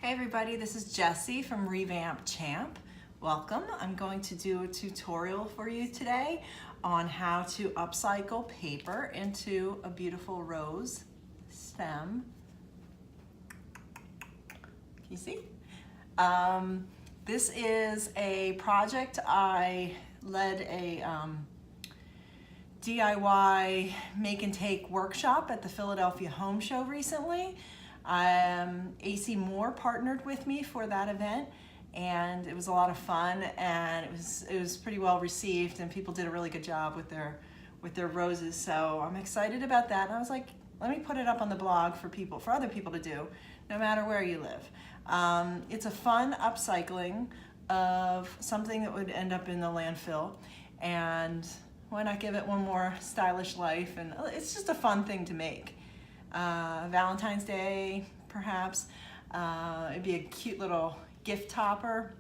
Hey everybody, this is Jessie from Revamp Champ. Welcome. I'm going to do a tutorial for you today on how to upcycle paper into a beautiful rose stem. Can you see? This is a project. I led a DIY make and take workshop at the Philadelphia Home Show recently. AC Moore partnered with me for that event, and it was a lot of fun, and it was pretty well received, and people did a really good job with their roses. So I'm excited about that, and I was like, let me put it up on the blog for other people to do, no matter where you live. It's a fun upcycling of something that would end up in the landfill, and why not give it one more stylish life? And it's just a fun thing to make. Valentine's Day, perhaps. It'd be a cute little gift topper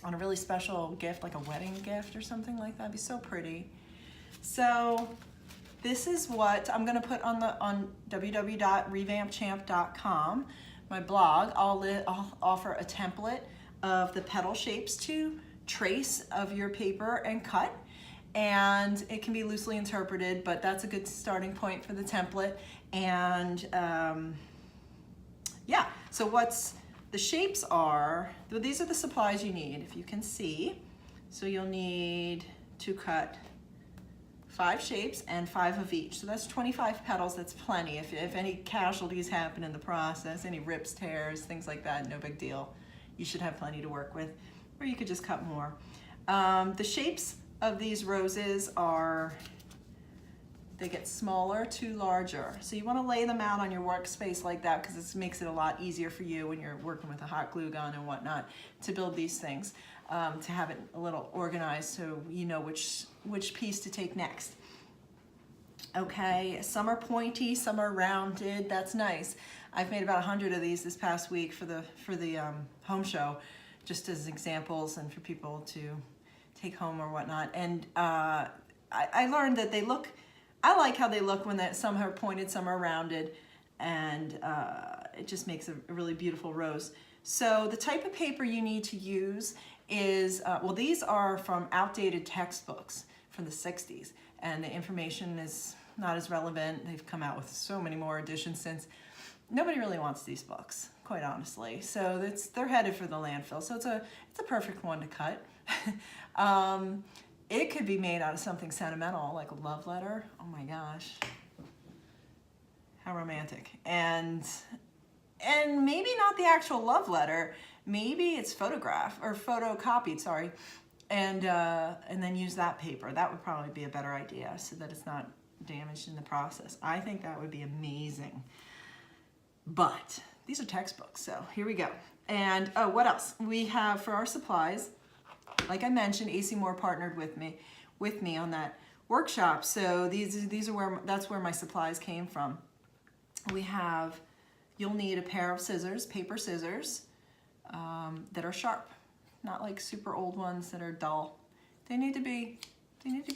on a really special gift, like a wedding gift or something like that. It'd be so pretty. So this is what I'm going to put on www.revampchamp.com, my blog. I'll offer a template of the petal shapes to trace of your paper and cut. And it can be loosely interpreted, but that's a good starting point for the template. And yeah, so what's the shapes are, these are the supplies you need, if you can see. So you'll need to cut 5 shapes and 5 of each. So that's 25 petals, that's plenty. If any casualties happen in the process, any rips, tears, things like that, no big deal. You should have plenty to work with, or you could just cut more. The shapes of these roses they get smaller to larger. So you want to lay them out on your workspace like that, because this makes it a lot easier for you when you're working with a hot glue gun and whatnot to build these things, to have it a little organized so you know which piece to take next. Okay, some are pointy, some are rounded. That's nice. I've made about 100 of these this past week for the home show, just as examples and for people to take home or whatnot. And I learned that I like how they look when some are pointed, some are rounded, and it just makes a really beautiful rose. So the type of paper you need to use is, well, these are from outdated textbooks from the 60s, and the information is not as relevant. They've come out with so many more editions since. Nobody really wants these books, quite honestly. So they're headed for the landfill. So it's a perfect one to cut. It could be made out of something sentimental, like a love letter. Oh my gosh, how romantic. And maybe not the actual love letter. Maybe it's photocopied, sorry. And then use that paper. That would probably be a better idea, so that it's not damaged in the process. I think that would be amazing. But these are textbooks, so here we go. And oh, what else? We have for our supplies, like I mentioned, AC Moore partnered with me on that workshop. So these are that's where my supplies came from. You'll need a pair of scissors, paper scissors, that are sharp, not like super old ones that are dull. They need to be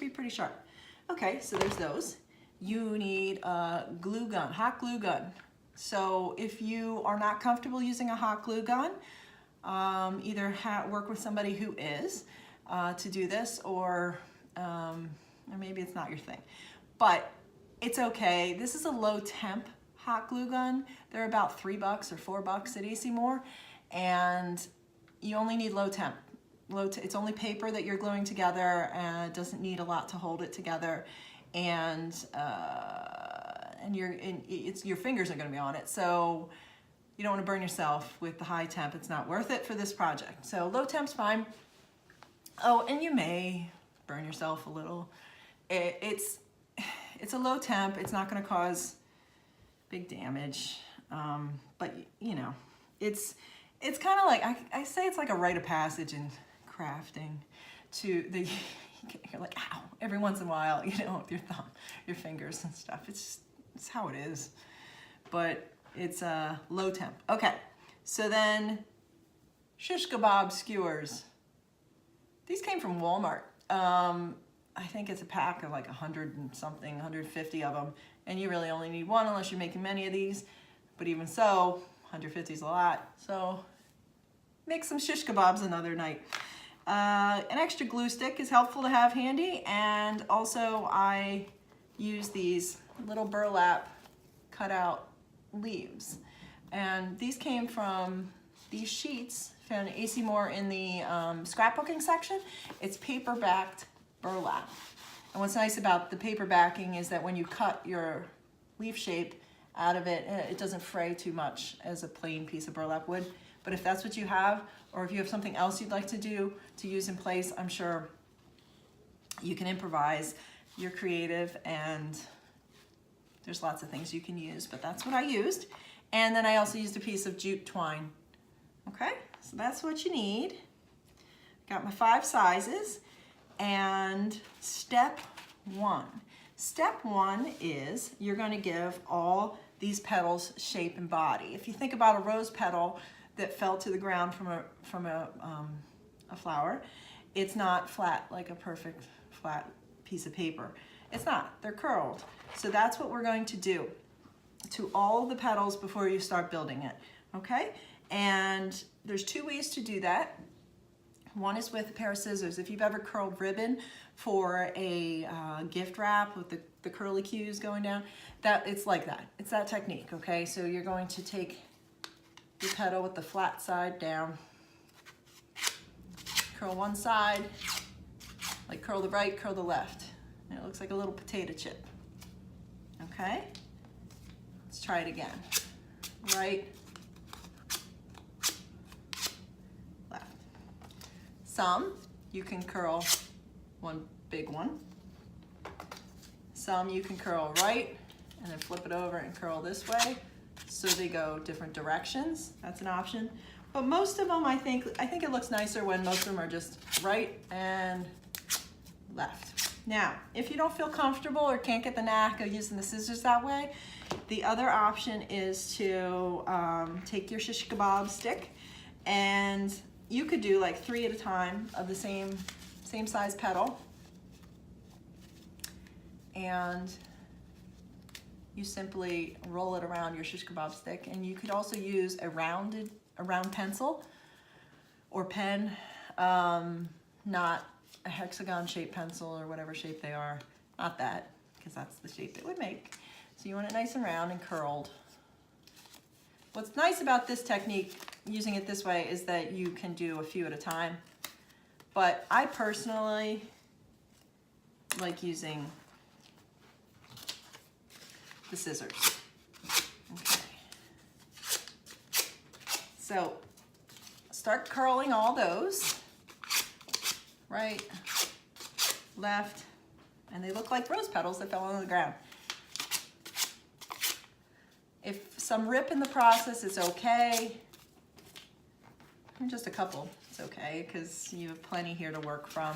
pretty sharp. Okay, so there's those. You need a glue gun, hot glue gun. So if you are not comfortable using a hot glue gun, either work with somebody who is to do this, or maybe it's not your thing. But it's okay. This is a low temp hot glue gun. They're about $3 or $4 at AC Moore, and you only need low temp. It's only paper that you're gluing together, and it doesn't need a lot to hold it together, and your fingers are going to be on it, so you don't want to burn yourself with the high temp. It's not worth it for this project. So low temp's fine. Oh, and you may burn yourself a little. It's a low temp. It's not going to cause big damage. But you know, it's kind of like, I say it's like a rite of passage in crafting. You're like, ow, every once in a while, you know, with your thumb, your fingers and stuff. It's how it is. But it's a low temp. Okay, so then shish kebab skewers. These came from Walmart. I think it's a pack of like 100 and something, 150 of them, and you really only need one unless you're making many of these. But even so, 150 is a lot, so make some shish kebabs another night. An extra glue stick is helpful to have handy, and also I use these little burlap cutout leaves. And these came from these sheets, found at AC Moore in the scrapbooking section. It's paper-backed burlap. And what's nice about the paper backing is that when you cut your leaf shape out of it, it doesn't fray too much as a plain piece of burlap would. But if that's what you have, or if you have something else you'd like to do to use in place, I'm sure you can improvise. You're creative, and there's lots of things you can use, but that's what I used. And then I also used a piece of jute twine. Okay, so that's what you need. Got my 5 sizes, and step 1. Step 1 is you're going to give all these petals shape and body. If you think about a rose petal that fell to the ground from a flower, it's not flat like a perfect flat piece of paper. It's not. They're curled. So that's what we're going to do to all the petals before you start building it. Okay? And there's 2 ways to do that. One is with a pair of scissors. If you've ever curled ribbon for a gift wrap with the curly cues going down, it's like that. It's that technique, okay? So you're going to take your petal with the flat side down, curl one side, like curl the right, curl the left. And it looks like a little potato chip, okay? Let's try it again. Right, left. Some you can curl one big one. Some you can curl right and then flip it over and curl this way, so they go different directions. That's an option. But most of them, I think it looks nicer when most of them are just right and left. Now, if you don't feel comfortable or can't get the knack of using the scissors that way, the other option is to take your shish kebab stick, and you could do like 3 at a time of the same size petal, and you simply roll it around your shish kebab stick. And you could also use a round pencil or pen, not a hexagon shaped pencil or whatever shape they are, not that, because that's the shape it would make. So you want it nice and round and curled. What's nice about this technique, using it this way, is that you can do a few at a time. But I personally like using the scissors. Okay. So start curling all those. Right, left, and they look like rose petals that fell on the ground. If some rip in the process, it's okay. Just a couple, it's okay, because you have plenty here to work from.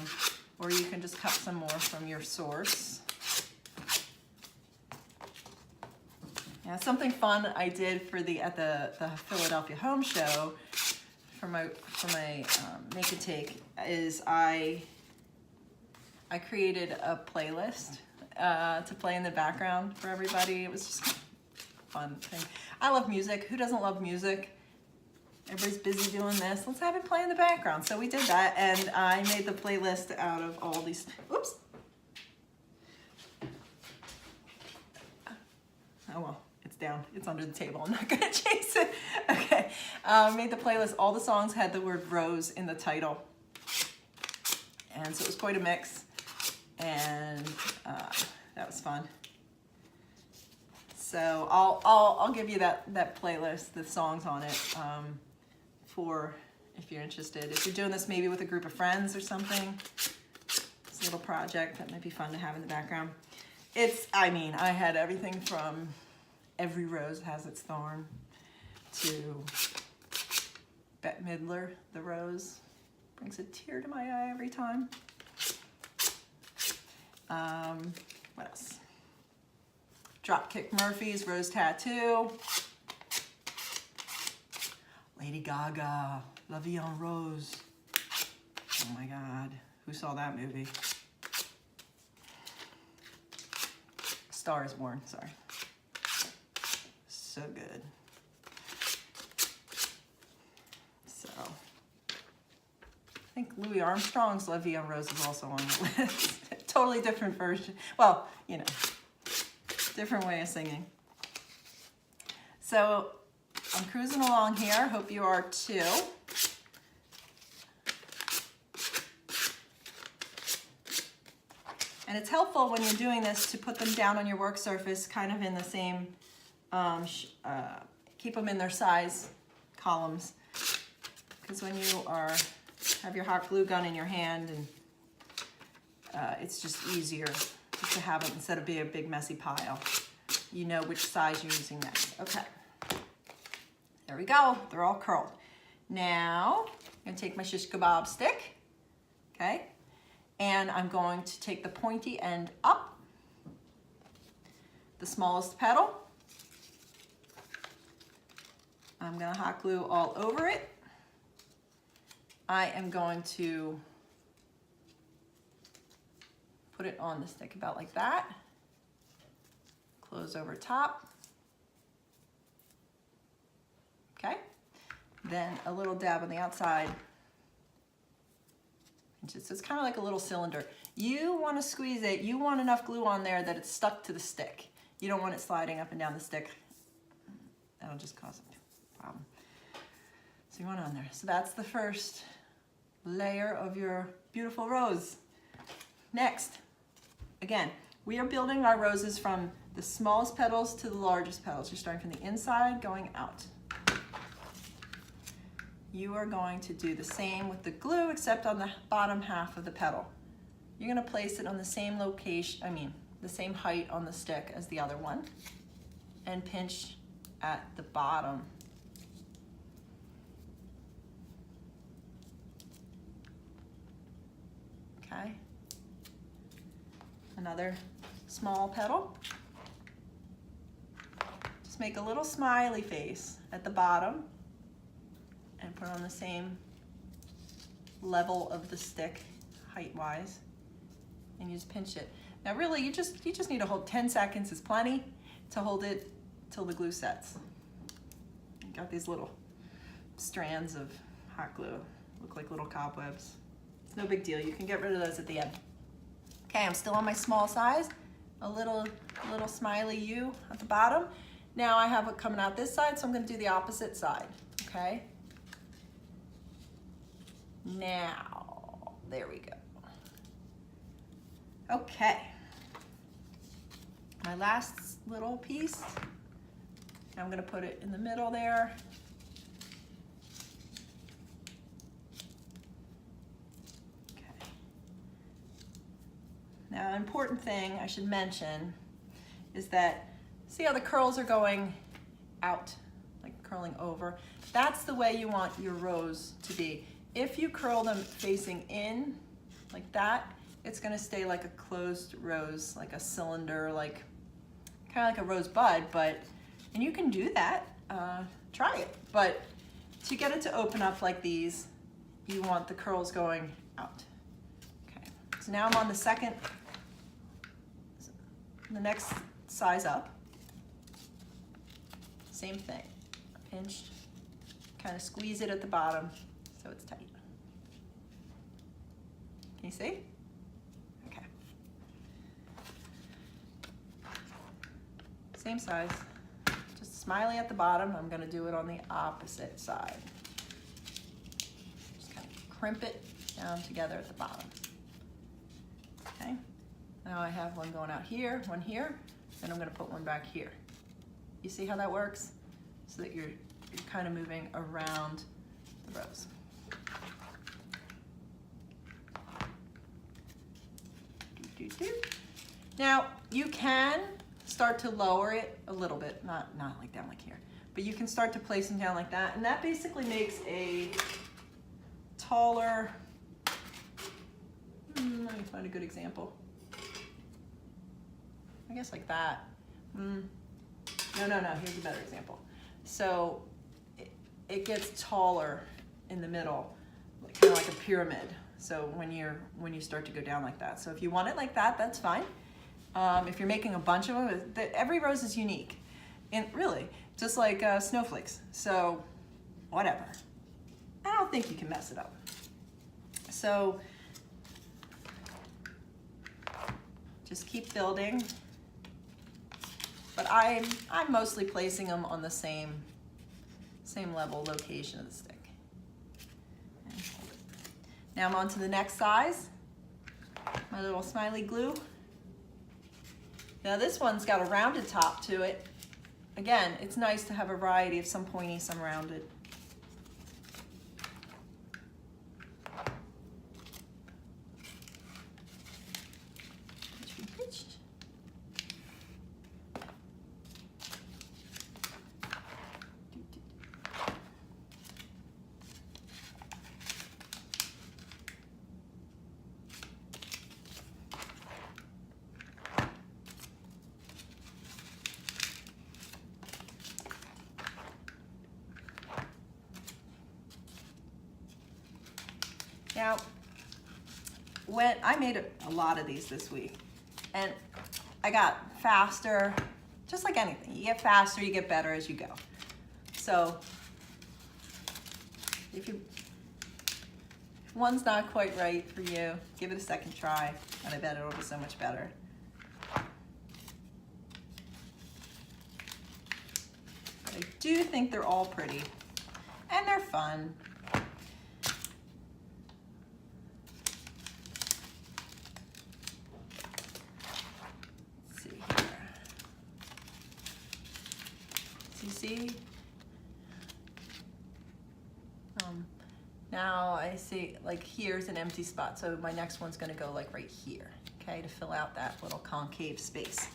Or you can just cut some more from your source. Yeah, something fun I did at the Philadelphia Home Show for my make and take is I created a playlist to play in the background for everybody. It was just a fun thing. I love music. Who doesn't love music? Everybody's busy doing this. Let's have it play in the background. So we did that, and I made the playlist out of all these. Oops. Oh well. Down. It's under the table. I'm not gonna chase it. Okay. Made the playlist. All the songs had the word rose in the title, and so it was quite a mix, and that was fun. So I'll give you that playlist, the songs on it, for if you're interested. If you're doing this maybe with a group of friends or something, it's a little project that might be fun to have in the background. I had everything from Every Rose Has Its Thorn to Bette Midler, The Rose. Brings a tear to my eye every time. What else? Dropkick Murphys, Rose Tattoo. Lady Gaga, La Vie en Rose. Oh my God, who saw that movie? Star is Born, sorry. So good. think Louis Armstrong's La Vie en Rose is also on the list. Totally different version. Well, you know, different way of singing. So I'm cruising along here. Hope you are too. And it's helpful when you're doing this to put them down on your work surface, kind of in the same, keep them in their size columns. Because when you have your hot glue gun in your hand, and it's just easier just to have it instead of being a big messy pile. You know which size you're using next. Okay, there we go. They're all curled. Now I'm gonna take my shish kebab stick, okay? And I'm going to take the pointy end up, the smallest petal. I'm gonna hot glue all over it. I am going to put it on the stick about like that. Close over top. Okay. Then a little dab on the outside. So it's kind of like a little cylinder. You want to squeeze it. You want enough glue on there that it's stuck to the stick. You don't want it sliding up and down the stick. That'll just cause a problem. So you want it on there. So that's the first layer of your beautiful rose. Next, again, we are building our roses from the smallest petals to the largest petals. You're starting from the inside, going out. You are going to do the same with the glue, except on the bottom half of the petal. You're going to place it on the same location, the same height on the stick as the other one, and pinch at the bottom. Okay. Another small petal. Just make a little smiley face at the bottom and put it on the same level of the stick, height-wise, and you just pinch it. Now really, you just need to hold 10 seconds is plenty to hold it till the glue sets. You got these little strands of hot glue, look like little cobwebs. It's no big deal, you can get rid of those at the end. Okay, I'm still on my small size, a little smiley U at the bottom. Now I have it coming out this side, so I'm gonna do the opposite side, okay? Now, there we go. Okay, my last little piece, I'm gonna put it in the middle there. Okay. Now, an important thing I should mention is that, see how the curls are going out, like curling over? That's the way you want your rose to be. If you curl them facing in, like that, it's gonna stay like a closed rose, like a cylinder, like kind of like a rose bud, and you can do that, try it. But to get it to open up like these, you want the curls going out. Okay, so now I'm on the next size up. Same thing, pinched, kind of squeeze it at the bottom so it's tight. Can you see? Okay. Same size, just smiley at the bottom. I'm gonna do it on the opposite side. Just kind of crimp it down together at the bottom. Okay, now I have one going out here, one here, and I'm gonna put one back here. You see how that works? So that you're kind of moving around the rose. Now, you can start to lower it a little bit, not like down like here, but you can start to place them down like that, and that basically makes a taller, let me find a good example. I guess like that. No, here's a better example. So it gets taller in the middle, kind of like a pyramid. So when you start to go down like that. So if you want it like that, that's fine. If you're making a bunch of them, every rose is unique. And really, just like snowflakes. So whatever. I don't think you can mess it up. So just keep building, but I'm mostly placing them on the same level location of the stick. And hold it. Now I'm on to the next size, my little smiley glue. Now this one's got a rounded top to it. Again, it's nice to have a variety of some pointy, some rounded. Now, when I made a lot of these this week, and I got faster, just like anything. You get faster, you get better as you go. So if one's not quite right for you, give it a second try, and I bet it'll be so much better. But I do think they're all pretty, and they're fun. See? Now I see, like, here's an empty spot, so my next one's going to go like right here, okay, to fill out that little concave space.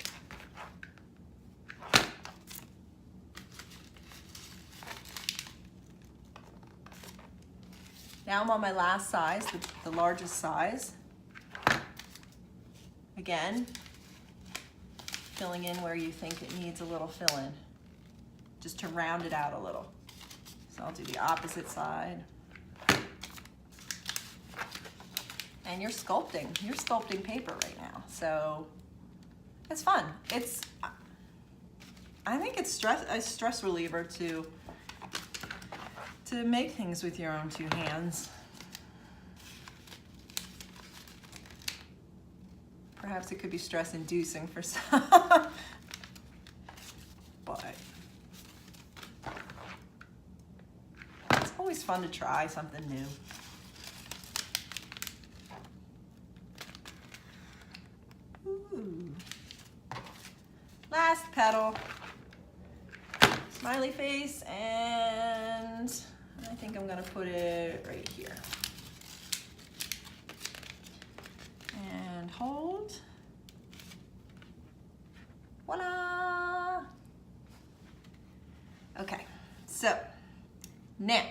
Now I'm on my last size, the largest size. Again, filling in where you think it needs a little fill-in, just to round it out a little. So I'll do the opposite side. And you're sculpting paper right now. So it's fun. I think it's a stress reliever to make things with your own two hands. Perhaps it could be stress inducing for some, but it's always fun to try something new. Ooh. Last petal, smiley face, and I think I'm gonna put it right here. And hold. Voila! Okay, so now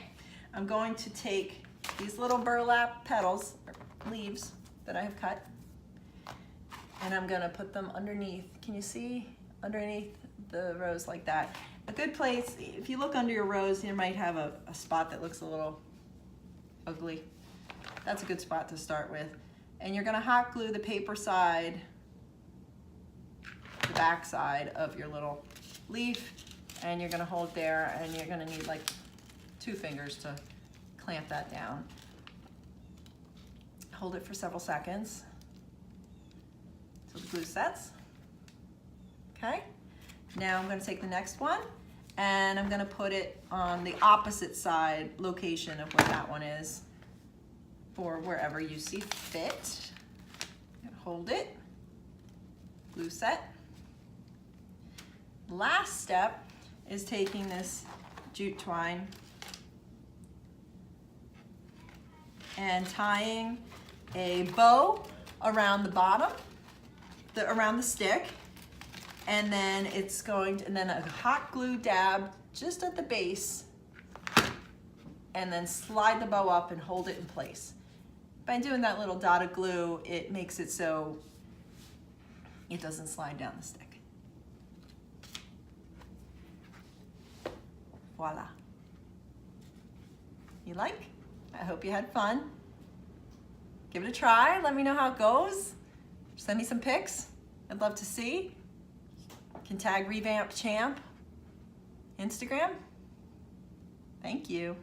I'm going to take these little burlap petals, or leaves that I have cut, and I'm gonna put them underneath. Can you see? Underneath the rose like that. A good place, if you look under your rose, you might have a spot that looks a little ugly. That's a good spot to start with. And you're gonna hot glue the paper side, the back side of your little leaf, and you're gonna hold there, and you're gonna need like 2 fingers to clamp that down. Hold it for several seconds so the glue sets. Okay, now I'm gonna take the next one, and I'm gonna put it on the opposite side location of where that one is, or wherever you see fit. Hold it, glue set. Last step is taking this jute twine and tying a bow around the bottom, around the stick, and then it's going to, and then a hot glue dab just at the base, and then slide the bow up and hold it in place. By doing that little dot of glue, it makes it so it doesn't slide down the stick. Voila. You like? I hope you had fun. Give it a try. Let me know how it goes. Send me some pics. I'd love to see. You can tag Revamp Champ Instagram. Thank you.